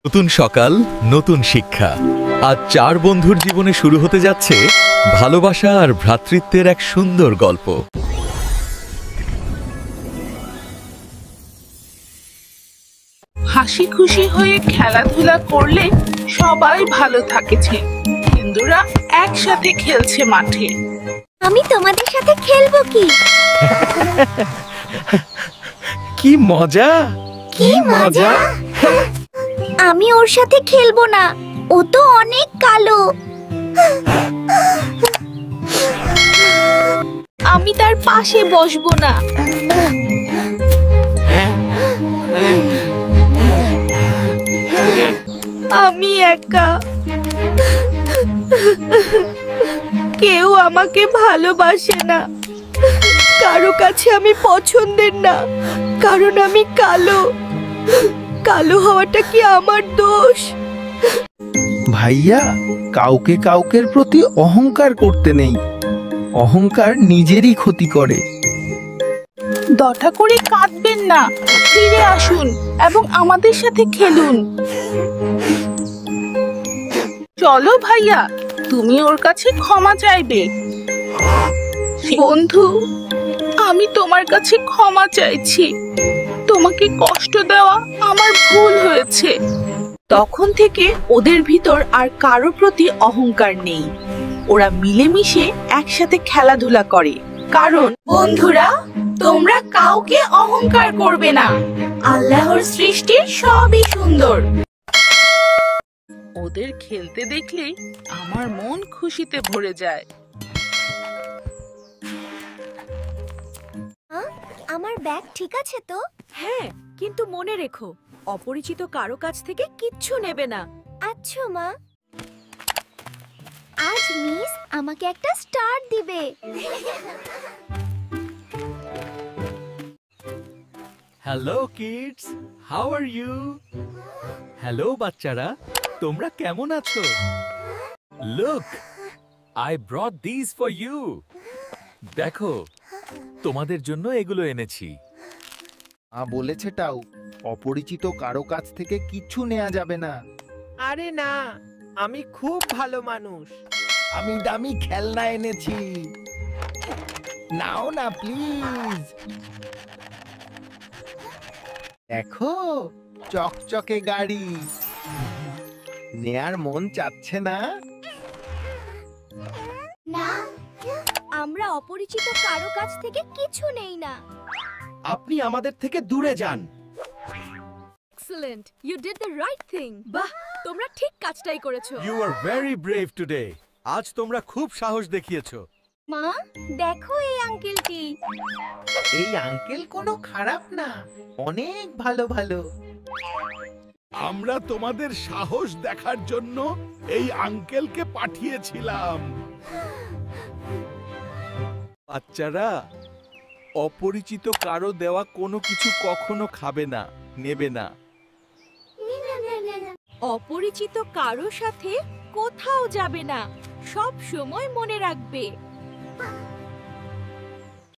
নতুন সকাল, নতুন শিক্ষা। আজ চার বন্ধুর জীবনে শুরু হতে যাচ্ছে ভালোবাসা আর ভ্রাতৃত্বের এক সুন্দর গল্প। হাসি খুশি হয়ে খেলাধুলা করলে সবাই ভালো থাকেছে। হিন্দুরা একসাথে খেলছে মাঠে। আমি তোমাদের সাথে খেলবো কি? কি মজা, কি মজা! আমি ওর সাথে খেলবো না, ও তো অনেক কালো। আমি তার পাশে বসবো না। আমি একা, কেউ আমাকে ভালোবাসে না। কারো কাছে আমি পছন্দের না, কারণ আমি কালো। কালো হওয়াটা কি আমার দোষ? ভাইয়া, কাউকে কাউকের প্রতি অহংকার করতে নেই। অহংকার নিজেরই ক্ষতি করে। দটা করে কাঁদবেন না, ফিরে আসুন এবং আমাদের সাথে খেলুন। চলো ভাইয়া, তুমি ওর কাছে ক্ষমা চাইবে। বন্ধু, আমি তোমার কাছে ক্ষমা চাইছি। তোমাকে কষ্ট দেওয়া আমার ভুল হয়েছে। তখন থেকে ওদের ভিতর আর কারো প্রতি অহংকার নেই। ওরা মিলেমিশে একসাথে খেলাধুলা করে। কারণ বন্ধুরা, তোমরা কাউকে অহংকার করবে না। আল্লাহর সৃষ্টি সবই সুন্দর। ওদের খেলতে দেখলে আমার মন খুশিতে ভরে যায়। আমার ব্যাগ ঠিক আছে তো? হ্যাঁ, কিন্তু মনে রেখো, অপরিচিত কারো কাছ থেকে কিচ্ছু নেবে না। আচ্ছা মা। আজ মিস আমাকে একটা স্টার দিবে। Hello kids, how are you? Hello বাচ্চারা, তোমরা কেমন আছো? Look, I brought this for you. দেখো, তোমাদের জন্য এগুলো এনেছি। বলেছেটাও, অপরিচিত কারো কাছ থেকে কিচ্ছু নেওয়া যাবে না। আরে না, আমি খুব ভালো মানুষ। আমি দামি খেলনা এনেছি, নাও না প্লিজ। দেখো, চকচকে গাড়ি। নেয়ার মন চাচ্ছে না? না, আমরা অপরিচিত কারো কাছ থেকে কিছু নেই না। আপনি আমাদের থেকে দূরে যান। Excellent, you did the right thing. বাহ, তোমরা ঠিক কাজটাই করেছো। You are very brave today. আজ তোমরা খুব সাহস দেখিয়েছো। মা, দেখো এই আঙ্কেলটি। এই আঙ্কেল কোনো খারাপ না, অনেক ভালো ভালো। আমরা তোমাদের সাহস দেখার জন্য এই আঙ্কেলকে পাঠিয়েছিলাম। বাচ্চারা, অপরিচিত কারো দেওয়া কোনো কিছু কখনো খাবে না, নেবে না। অপরিচিত কারো সাথে কোথাও যাবে না, সব সময় মনে রাখবে।